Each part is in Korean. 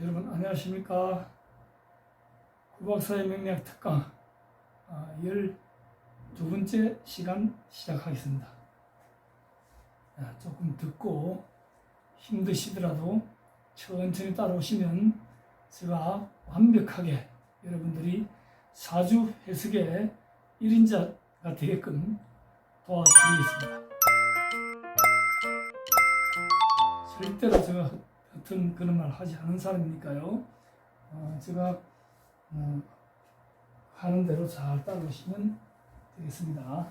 여러분 안녕하십니까. 구박사의 명리학 특강 12번째 시간 시작하겠습니다. 조금 듣고 힘드시더라도 천천히 따라오시면 제가 완벽하게 여러분들이 사주 해석의 1인자가 되게끔 도와드리겠습니다. 절대로 제가 어떤 그런 말 하지 않은 사람이니까요. 제가 하는 대로 잘 따라오시면 되겠습니다.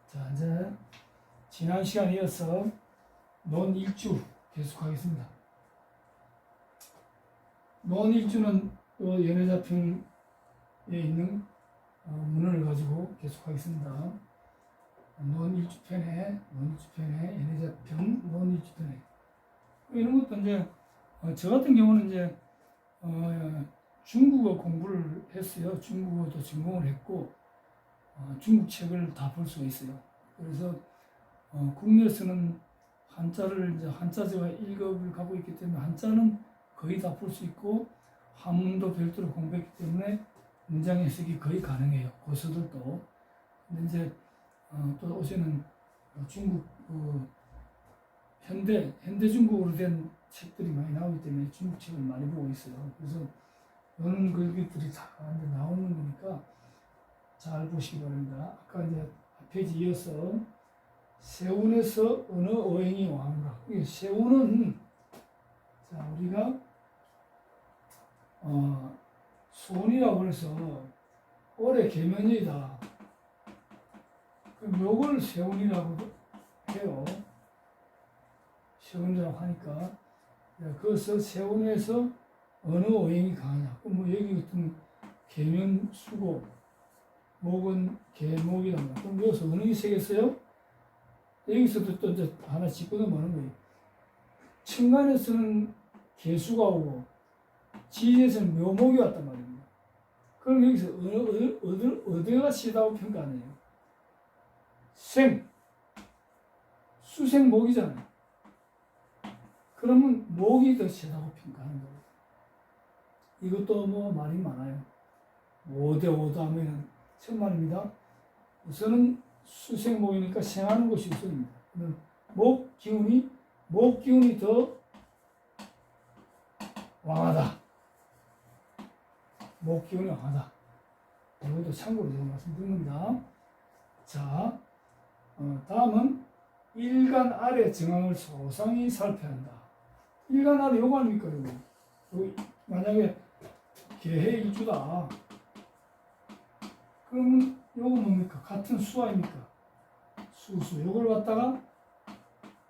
자, 이제 지난 시간에 이어서 논일주 계속하겠습니다. 논일주는 또 연애자평에 있는 문헌을 가지고 계속하겠습니다. 논일주편에 연애자평 논일주편에 이런 것도 이제 저 같은 경우는 이제 중국어 공부를 했어요. 중국어도 전공을 했고 중국 책을 다 볼 수가 있어요. 그래서 국내에서는 한자를 이제 한자제가 1급을 갖고 있기 때문에 한자는 거의 다 볼 수 있고 한문도 별도로 공부했기 때문에 문장 해석이 거의 가능해요. 고수들도. 근데 이제 또 요새는 중국 현대 중국어로 된 책들이 많이 나오기 때문에 중국 책을 많이 보고 있어요. 그래서 이런 글들이 다 나오는 거니까 잘 보시기 바랍니다. 아까 이제 페이지 이어서 세운에서 어느 어행이 왕가. 세운은 자 우리가 소운이라고 해서 올해 개면이다. 그럼 요걸 세운이라고 해요. 세운이라고 하니까 그래서 세운에서 어느 어행이 강하냐. 뭐 여기 어떤 개면 수고 목은 개목이란다. 그럼 여기서 어느 게 세겠어요? 여기서도 또 이제 하나 짚고 넘어가는 거예요. 천간에서는 개수가 오고 지지에서는 묘목이 왔단 말입니다. 그럼 여기서 어디가 세다고 평가하네요. 수생목이잖아요. 그러면 목이 더 세다고 평가하는 거예요. 이것도 뭐 말이 많아요. 5대5도 하면 천만입니다. 우선은 수생목이니까 생하는 것이 우선입니다. 목 기운이 더 왕하다. 목 기운이 왕하다. 이것도 참고로 제가 말씀드린 겁니다. 자, 다음은 일간 아래 정황을 소상히 살펴야 한다. 일간 아래 요거 아닙니까? 요거 만약에 개해 일주다. 그러면 요거 뭡니까? 같은 수 아닙니까? 수수. 요걸 갖다가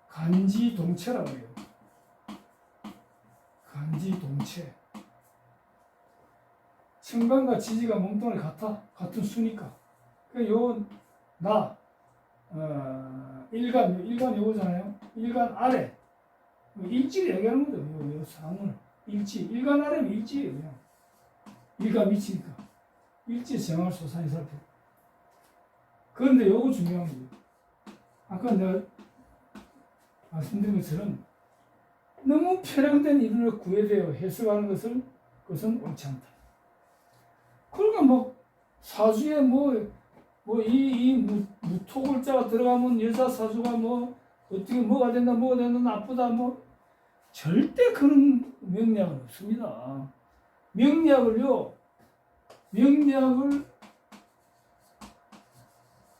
간지동체라고 해요. 간지동체. 천간과 지지가 몸뚱아리 같은 수니까. 그러니까 요건 일간 요거잖아요. 일간 아래. 일지를 얘기하는 거죠. 요 상을. 일지. 일간 아래는 일지예요. 그냥. 일간 미치니까. 일지 정할 소산이 살펴. 그런데 요거 중요한 거예요. 아까 내가 말씀드린 것처럼 너무 편향된 이론을 구해대어 해석하는 그것은 옳지 않다. 그러니까 뭐 사주에 이 무토글자가 들어가면 여자 사주가 어떻게 뭐가 된다 나쁘다 절대 그런 명리학은 없습니다. 명리학을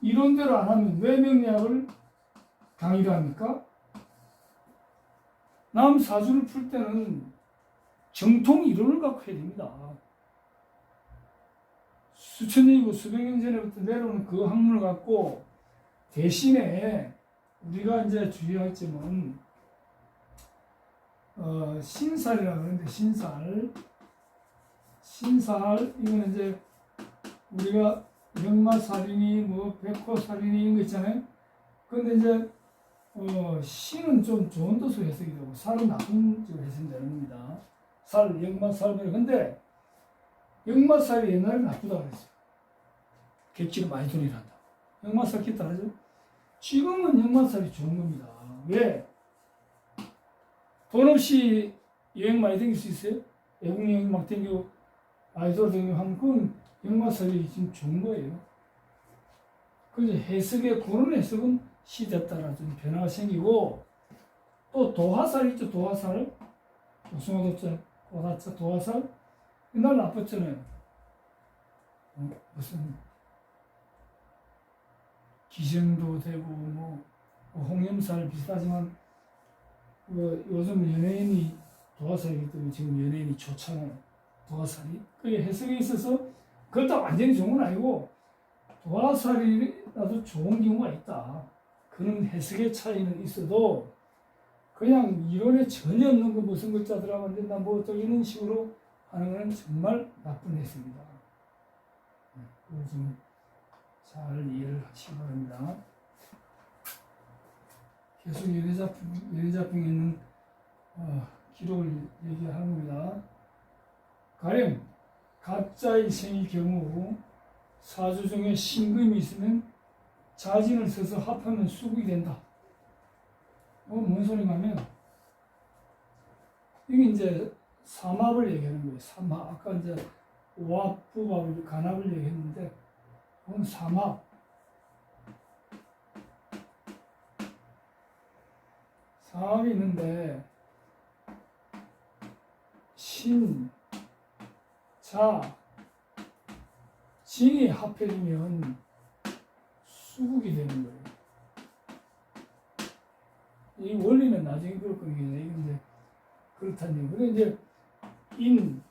이론대로 안 하면 왜 명리학을 강의를 합니까? 남 사주를 풀 때는 정통 이론을 갖고 해야 됩니다. 수천 년이고 수백 년 전에부터 내려오는 그 학문을 갖고 대신에 우리가 이제 주의할 점은 신살이라고 하는데 신살 이거는 이제 우리가 역마살이니 백호살이니 이런 거 있잖아요. 근데 이제 신은 좀 좋은 뜻으로 해석이 되고 살은 나쁜 뜻으로 해석이 되는 겁니다. 살, 역마살 근데 역마살이 옛날에 나쁘다고 그랬어요. 객지를 많이 돌리란다. 역마살 기타 하죠? 지금은 역마살이 좋은 겁니다. 왜? 돈 없이 여행 많이 다닐 수 있어요? 외국 여행 막 다니고 아이돌 다니고 하면 그건 역마살이 지금 좋은 거예요. 그래서 해석의 그런 해석은 시대에 따라 좀 변화가 생기고 또 도화살 있죠. 도화살 우승호도자 고다자 도화살 옛날 나빴잖아요. 무슨 기생도 되고 뭐 홍염살 비슷하지만 요즘 연예인이 도화살이기 때문에 지금 연예인이 좋잖아요. 도화살이 그게 해석에 있어서 그것도 완전히 좋은 건 아니고 도화살이라도 좋은 경우가 있다. 그런 해석의 차이는 있어도 그냥 이론에 전혀 없는 거 무슨 글자 들어가면 된다 뭐 또 이런 식으로 하는 건 정말 나쁜 해석이다. 그걸 좀 잘 이해를 하시기 바랍니다. 계속 예리자평에 있는 기록을 얘기하는 겁니다. 가령 갑자의 생일 경우 사주 중에 신금이 있으면 자진을 써서 합하면 수국이 된다. 뭔 소리냐면 이게 이제 삼합을 얘기하는 거예요. 삼합. 아까 이제 오합, 부합, 간합을 얘기했는데 그건 삼합. 삼합이 있는데 신, 자, 진이 합해지면 수국이 되는 거예요. 이 원리는 나중에 볼 거예요. 근데 그렇다는 얘기. 근데 이제 인,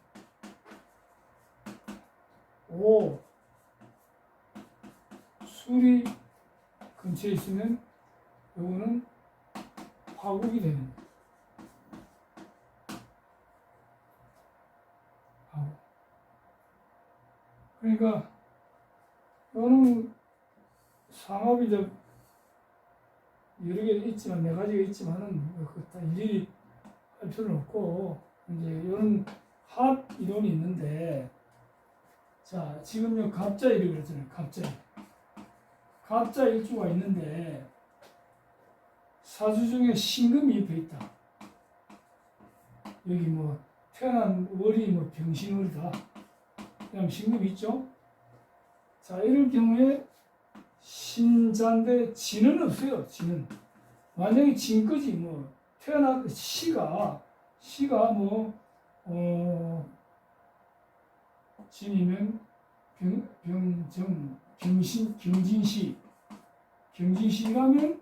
오, 술이 근처에 있으면 요거는 화국이 되는 거예요. 화국. 그러니까 요거는 삼합이 이제 여러 개 있지만 네 가지가 있지만은 다 일일이 할 필요는 없고 이제 이런 합 이론이 있는데 자 지금요 갑자일이 그랬잖아요. 갑자일주가 있는데 사주 중에 신금이 옆에 있다. 여기 뭐 태어난 월이 뭐 병신월이다. 그냥 신금이 있죠. 자 이럴 경우에 신자인데 진은 없어요. 진은 만약에 진거지 뭐 태어난 시가 뭐 진이면 경진시라면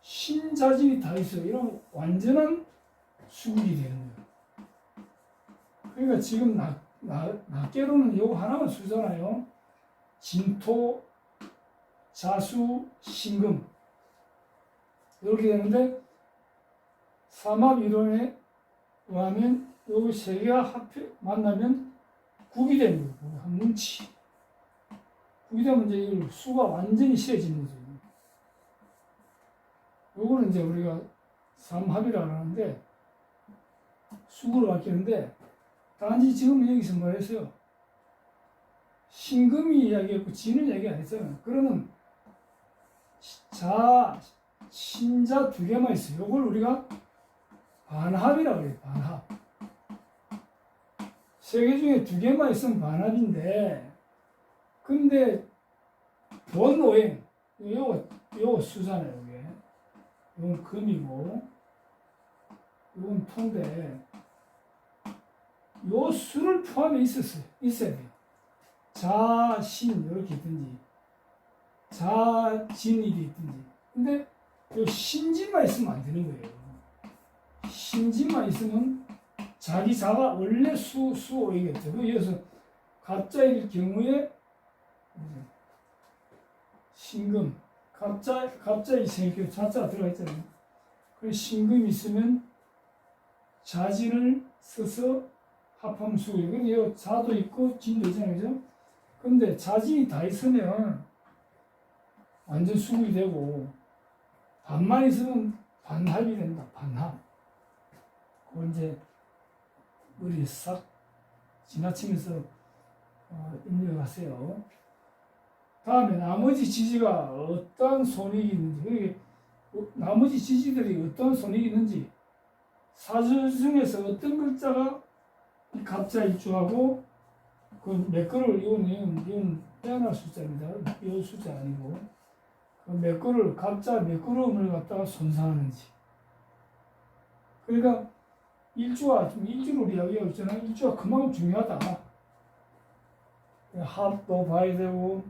신자진이 다 있어요. 이런 완전한 수국이 되는 거예요. 그러니까 지금 낱개로는 요거 하나만 쓰잖아요. 진토, 자수, 신금 이렇게 되는데 삼합 이론에 의하면 여기 세 개가 만나면 국이 되는 거예요. 한 뭉치. 국이 되면 이제 수가 완전히 씌어지는 거죠. 요거는 이제 우리가 삼합이라고 하는데 수구로 바뀌는데 단지 지금 여기서 뭐 했어요? 신금이 이야기했고 진을 얘기 안 했잖아요. 그러면 신자 두 개만 있어요. 요걸 우리가 반합이라고 해요. 반합. 세 개 중에 두 개만 있으면 반합인데 근데 본오행 요거 수잖아요. 이게 이건 금이고 이건 토인데 요 수를 포함해 있어야 돼요. 자신 이렇게 있든지 자진이 있든지 근데 요 신진만 있으면 안 되는 거예요. 신진만 있으면 자기 자가 원래 수오이겠죠. 그래서 갑자일 경우에 신금 갑자기 생겨 자자가 들어가 있잖아요. 그래서 신금이 있으면 자진을 써서 합하면 수고요. 근데 자도 있고 진도 있잖아요. 그죠? 근데 자진이 다 있으면 완전 수국이 되고 반만 있으면 반합이 된다. 반합. 그걸 이제 머리에 싹 지나치면서 입력하세요. 다음에 나머지 지지가 어떤 손익이 있는지 나머지 지지들이 어떤 손익이 있는지 사주 중에서 어떤 글자가 이 갑자 일주하고 그 몇 글을 이건 빼어날 숫자입니다. 이 숫자 아니고 그 몇 글을 갑자 몇 글음을 갖다가 손상하는지. 그러니까 일주와 좀 일주를 이야기하고 있잖아요. 일주가 그만큼 중요하다. 합도 봐야 되고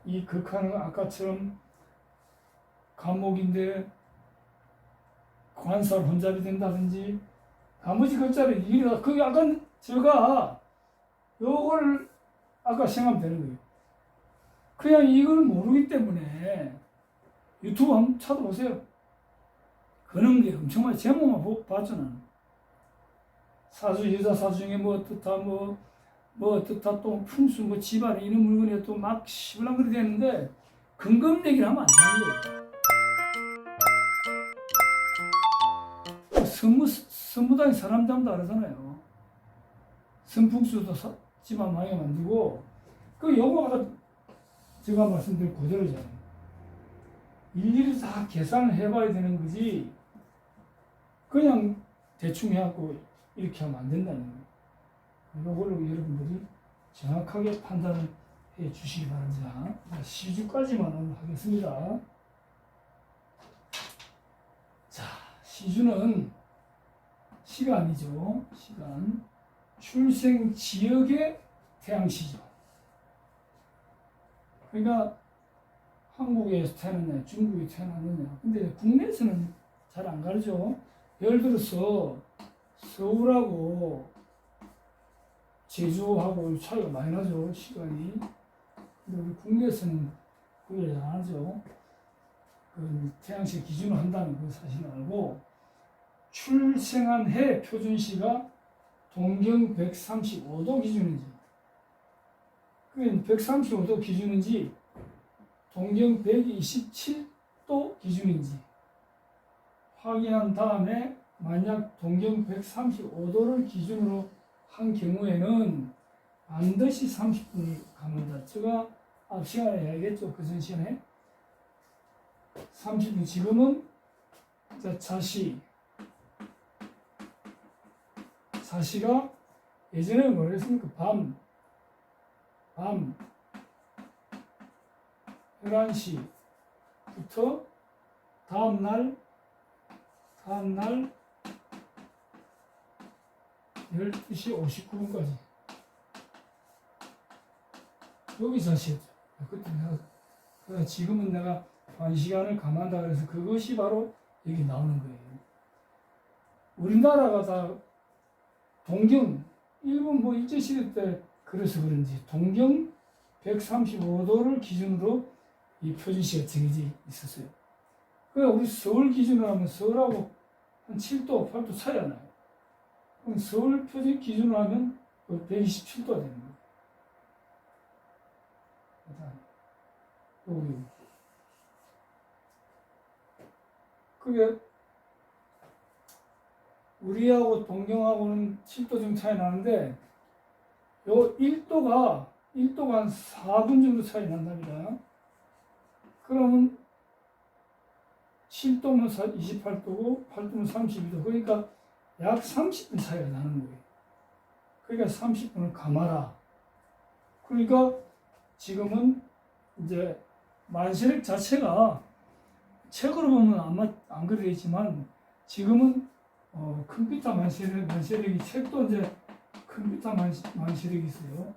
이 극한은 아까처럼 간목인데 관살 혼잡이 된다든지 나머지 글자를 이기다 그게 아까 제가 요걸 아까 생각하면 되는 거예요. 그냥 이걸 모르기 때문에 유튜브 한번 찾아보세요. 그런 게 엄청 많이 제목만 봤죠 나는. 사주 여자 사주 중에 뭐 어떻다 뭐 어떻다 또 풍수 뭐 집안에 있는 물건에 또 막 시블랑거리 되는데 근검 얘기를 하면 안 되는 거예요. 선무당이 사람 잠도 알아잖아요. 선풍수도 집안 망해 만들고 그 요거가 제가 말씀드린 그대로잖아요. 일일이 다 계산을 해봐야 되는 거지 그냥 대충 해갖고 이렇게 하면 안 된다는 거예요. 이걸로 여러분들이 정확하게 판단을 해 주시기 바랍니다. 시주까지만 하겠습니다. 자, 시주는 시간이죠. 시간. 출생 지역의 태양시죠. 그러니까 한국에서 태어났냐, 중국에 태어났느냐. 근데 국내에서는 잘 안 가르쳐. 예를 들어서 서울하고 제주하고 차이가 많이 나죠, 시간이. 근데 우리 국내에서는 그걸 안 하죠. 그 태양시 기준으로 한다는 그 사실을 알고, 출생한 해 표준시가 동경 135도 기준인지, 그 135도 기준인지, 동경 127도 기준인지 확인한 다음에 만약 동경 135도를 기준으로 한 경우에는 반드시 30분을 감는다. 제가 앞 시간에 이야기했죠. 그 전 시간에 30분. 지금은 자시가 예전에 뭐랬습니까? 밤 11시부터 다음날 12시 59분까지 여기 자시였죠. 그때 내가 지금은 내가 반 시간을 감안한다 그래서 그것이 바로 여기 나오는 거예요. 우리나라가 다 동경 일본 뭐 일제시대 때 그래서 그런지 동경 135도를 기준으로 이 표준시가 정해져 있었어요. 그러니까 우리 서울 기준으로 하면 서울하고 한 7도, 8도 차이 안 나요. 그럼 서울 표준 기준으로 하면 127도가 되는 거예요. 여기. 그게 우리하고 동경하고는 7도 정도 차이 나는데 요 1도가 한 4분 정도 차이 난답니다. 그러면 7도면 28도고 8도면 32도. 그러니까 약 30분 차이가 나는 거예요. 그러니까 30분을 감아라. 그러니까 지금은 이제 만시력 자체가 책으로 보면 아마 안 그려있지만 지금은 컴퓨터 만시력이 책도 이제 컴퓨터 만시력이 있어요.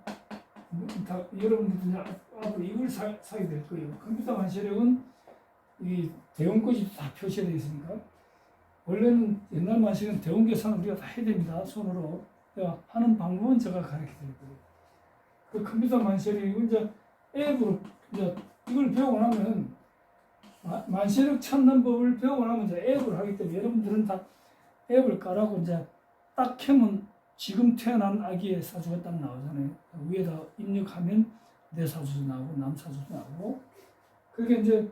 여러분들도 앞으로 이걸 사게 될 거예요. 컴퓨터 만시력은 이 대원까지 다 표시되어 있으니까 원래는 옛날 만시력은 대원 계산을 우리가 다 해야 됩니다. 손으로. 하는 방법은 제가 가르쳐 드릴 거예요. 그 컴퓨터 만시력이 이제 앱으로 이제 이걸 배우고 나면 만시력 찾는 법을 배우고 나면 이제 앱을 하기 때문에 여러분들은 다 앱을 깔아고 이제 딱 켜면 지금 태어난 아기의 사주가 딱 나오잖아요. 위에다 입력하면 내 사주도 나오고 남 사주도 나오고. 그게 이제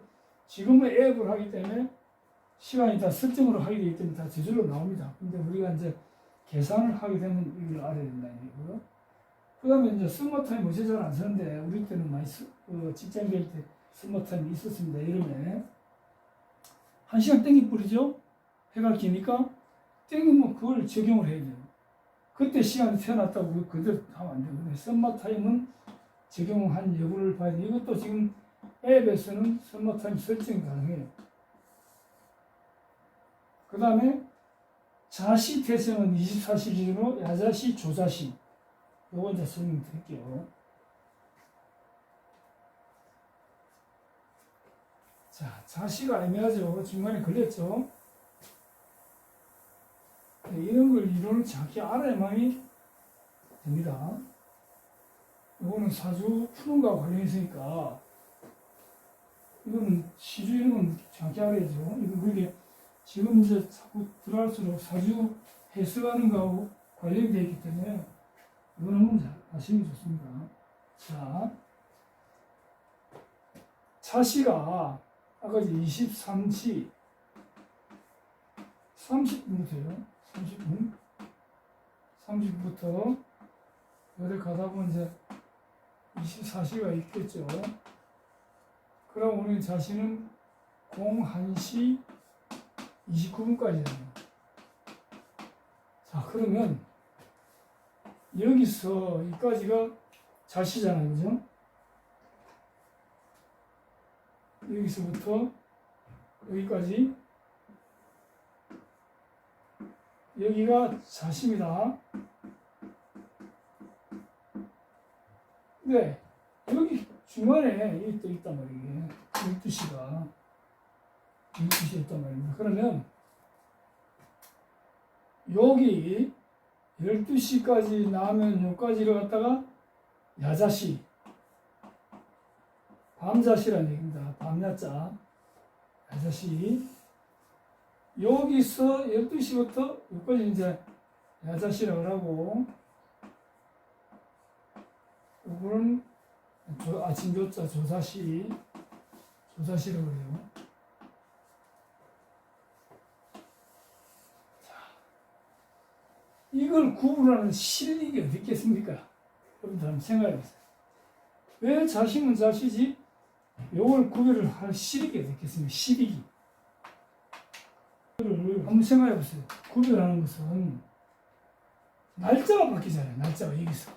지금은 앱을 하기 때문에 시간이 다 설정으로 하게 되기 때문에 다 저절로 나옵니다. 근데 우리가 이제 계산을 하게 되면 이걸 알아야 된다는 얘기고요. 그 다음에 이제 스마트타임 어제 잘 안 쓰는데 우리 때는 많이 직장 갈 때 스마트타임이 있었습니다. 여름에 1시간 땡기 뿌리죠. 해가 기니까 땡기면 그걸 적용을 해야 돼요. 그때 시간이 태어났다고 그대로 하면 안 되거든요. 썸머타임은 적용한 여부를 봐야 돼요. 이것도 지금 앱에서는 썸머타임 설정이 가능해요. 그 다음에 자시 태생은 24시 기준으로 야자시, 조자시. 요거 이제 설명드릴게요. 자, 자시가 애매하죠. 중간에 걸렸죠. 네, 이런 걸 이론을 정확히 알아야만이 됩니다. 이거는 사주 푸는 거와 관련이 있으니까 이거는 시주 이런 건 정확히 알아야죠. 이거 그게 지금 이제 자꾸 들어갈수록 사주 해석하는 거하고 관련이 되어 있기 때문에 이거는 한번 아시는 게 좋습니다. 자, 자시가 아까 이제 23시 30분부터요. 30분부터 어디 가다 보면 이제 24시가 있겠죠. 그럼 우리 자신은 01시 29분까지잖아요. 자, 그러면 여기서 여기까지가 자시잖아요. 그죠? 여기서부터 여기까지 여기가 자시입니다. 네, 여기 중간에 여기 또 있단 말이에요. 12시가 12시 있단 말입니다. 그러면 여기 12시까지 나면 여기까지를 갖다가 야자시 밤자시라는 얘기입니다. 밤야자 야자시. 여기서 12시부터 여기까지 이제 야자시라고 하고, 요거는 아침 조자 조사시라고 해요. 자, 이걸 구분하는 실력이 어디 있겠습니까? 여러분들 한번 생각해 보세요. 왜 자시면 자시지? 요걸 구별을 할 실력이 어디 있겠습니까? 실력이. 한번 생각해 보세요. 구별하는 것은 날짜가 바뀌잖아요. 날짜가 여기서.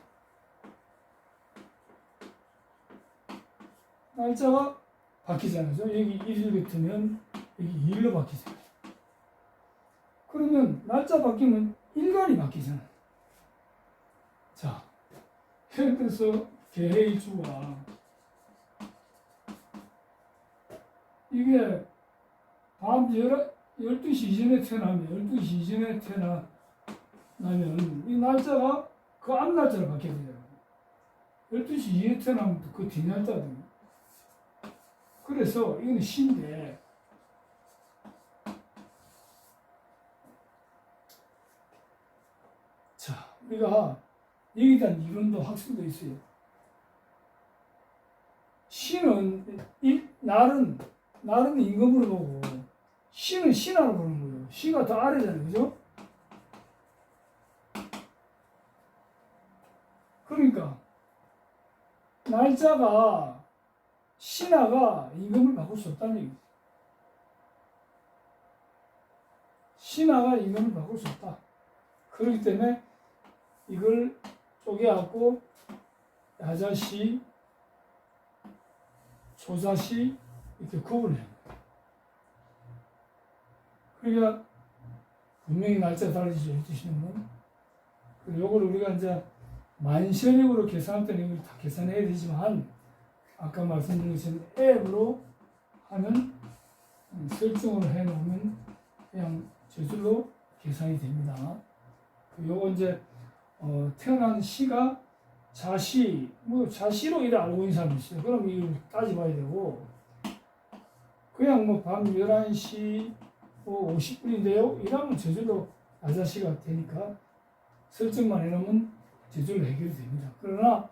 날짜가 바뀌잖아요. 여기 1일 같으면 여기 2일로 바뀌잖아요. 그러면 날짜 바뀌면 일간이 바뀌잖아요. 자, 예를 들어서 개해의 주가 이게 밤 12시 이전에 태어나면 12시 이전에 태어나면 이 날짜가 그 앞 날짜로 바뀌게 돼요. 12시 이후에 태어나면 그 뒤 날짜거든요. 그래서 이거는 시인데 자, 우리가 여기에 대한 이론도 학습도 있어요. 시는 날은 임금으로 보고 시는 신하로 보는 거예요. 시가 더 아래잖아요. 그죠? 그러니까 날짜가 신하가 임금을 바꿀 수 없다는 얘기죠. 신하가 임금을 바꿀 수 없다. 그렇기 때문에 이걸 쪼개갖고 야자시, 조자시 이렇게 구분해요. 그러니까 분명히 날짜가 달라지죠. 12시는. 그리고 요걸 우리가 이제 만시력으로 계산할 때는 이걸 다 계산해야 되지만 아까 말씀드린 것처럼 앱으로 하면 설정을 해놓으면 그냥 저절로 계산이 됩니다. 요거 이제 태어난 시가 자시, 자시로 이래 알고 있는 사람이 있어요. 그럼 이걸 따져봐야 되고, 그냥 밤 11시 50분인데요? 이러면 저절로 야자시가 되니까 설정만 해놓으면 저절로 해결이 됩니다. 그러나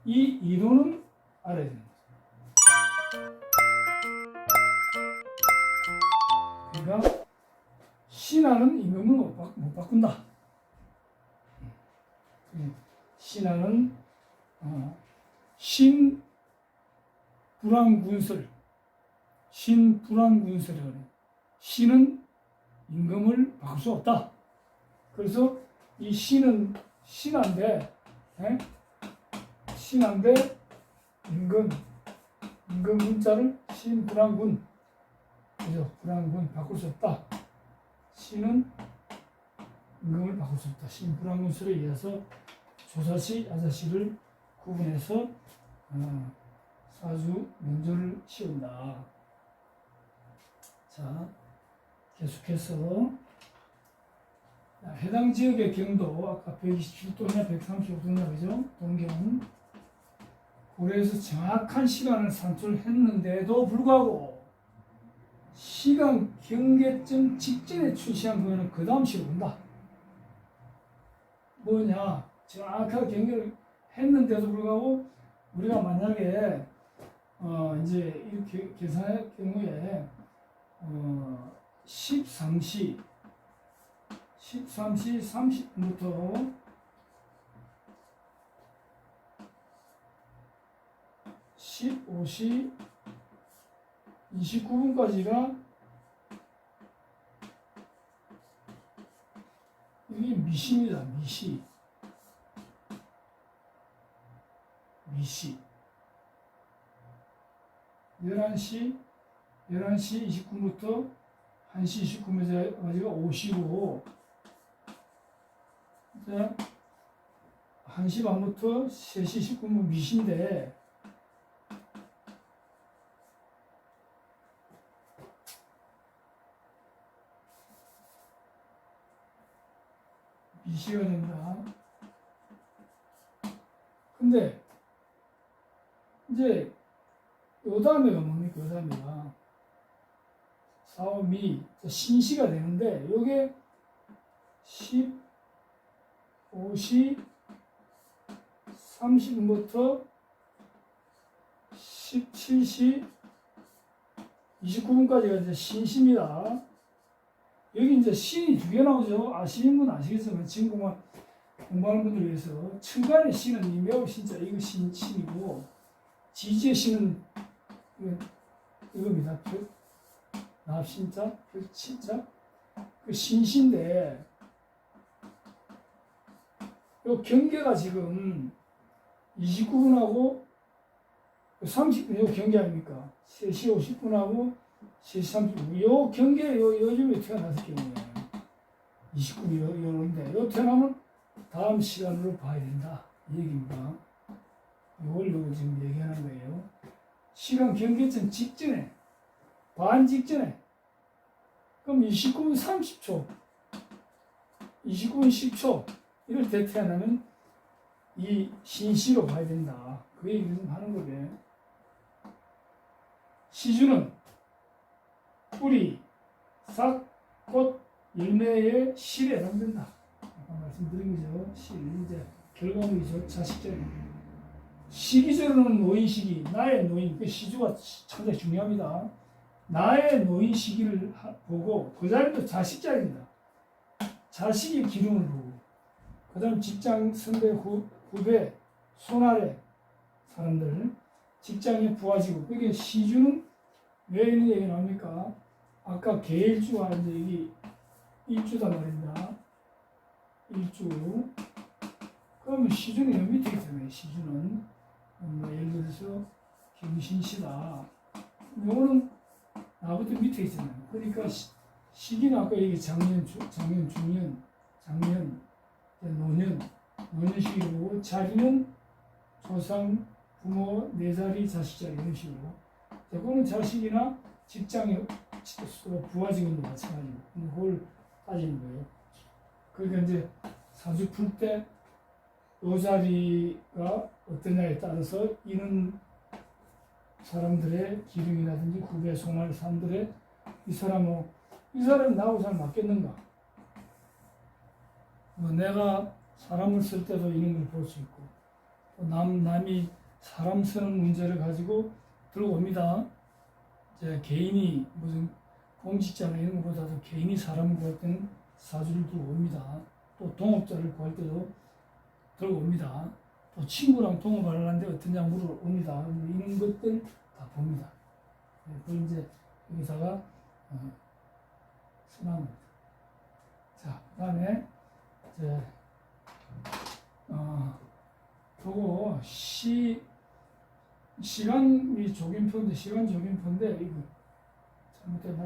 이 이론은 알아야 됩니다. 그러니까 신하는 임금을 못 바꾼다. 신하는 신불황군설이라고 해요. 신은 임금을 바꿀 수 없다. 그래서 이 신은 신한데, 예? 신한데 임금 문자를 신불안군, 그죠? 불안군 바꿀 수 없다. 신은 임금을 바꿀 수 없다. 신불안군설에 의해서 조사시, 야자시를 구분해서 사주 명조를 씌운다. 자, 계속해서 해당 지역의 경도 아까 127도냐 135도냐 그죠? 동경 고려에서 정확한 시간을 산출했는데도 불구하고 시간 경계점 직전에 출시한 거는 그 다음 시로 온다. 뭐냐? 정확하게 경계를 했는데도 불구하고 우리가 만약에 이제 이렇게 계산할 경우에 13시 30분부터 15시 29분까지가 이게 미시입니다. 미시 11시 29분부터 1시 29분까지가 오시고, 자, 1시 반부터 3시 19분 미시인데, 미시가 된다. 근데 이제 요 다음에가 뭡니까? 요 다음에가 4미 신시가 되는데 요게 15시 30분부터 17시 29분까지가 이제 신시입니다. 여기 이제 신이 두 개 나오죠. 아시는 분 아시겠지만 지금 공부하는 분들을 위해서 천간의 신은 이 매우 신자 이거 신이고, 지지의 신은 이겁니다. 납신자, 별친자, 그 신신데 요 경계가 지금 29분하고 30분 요 경계 아닙니까? 3시 50분하고 3시 30분 요 경계 요즘에 태어났을 경우에 29분 요런데 요 태어나면 다음 시간으로 봐야 된다 이 얘기입니다. 이걸로 지금 얘기하는 거예요. 시간 경계점 직전에 반 직전에 그럼 29분 30초 29분 10초 이럴 때 태어나면 이 신시로 봐야 된다. 그 얘기를 좀 하는 거게. 시주는 뿌리, 싹, 꽃, 열매의 실에 해당된다. 아까 말씀드린 거죠. 실, 이제 결과물이죠. 자식절. 시기적으로는 노인 시기, 나의 노인, 그 시주가 상당히 중요합니다. 나의 노인 시기를 보고, 그 다음에 자식 자리입니다. 자식의 기름을 보고, 그 다음 직장 선배, 후배, 손아래 사람들, 직장에 부하지고, 그게 시주는 왜 이런 얘기 나옵니까? 아까 계일주가 이제 여기 일주다 말입니다. 일주. 그러면 시주는 여기 밑에 있잖아요. 시주는. 예를 들어서 경신시다. 요거는 나부터 밑에 있잖아요. 그러니까 시기는 아까 여기 작년, 중년, 작년, 노년 시기를 보고, 자리는 조상, 부모, 내 자리, 자식 자리 이런 식으로. 그거는 자식이나 직장에 부하직원도 마찬가지고 그걸 따지는 거예요. 그러니까 이제 사주 풀 때 요 자리가 어떠냐에 따라서 이는 사람들의 기름이라든지 후배 송할 사람들의 이 사람이 나하고 잘 맞겠는가? 내가 사람을 쓸 때도 이런 걸 볼 수 있고, 또 남이 사람 쓰는 문제를 가지고 들고 옵니다. 이제 개인이 무슨 공직자나 이런 것보다도 개인이 사람을 구할 때는 사주를 들고 옵니다. 또 동업자를 구할 때도 들고 옵니다. 또 친구랑 동업을 하는데 어떠냐 물어옵니다. 이런 것들 다 봅니다. 그걸 이제 여기다가 써놨습니다. 자, 그 다음에 이제 그거 시간이 조గిం표인데 시간 조గిం표인데 이거 잘못된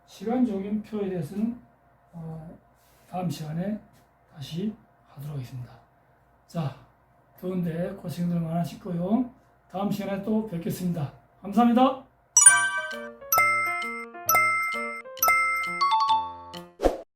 시간 조గిం표에 대해서는 다음 시간에 다시 하도록 하겠습니다. 자, 더운데 고생들 많으실 거요. 다음 시간에 또 뵙겠습니다. 감사합니다.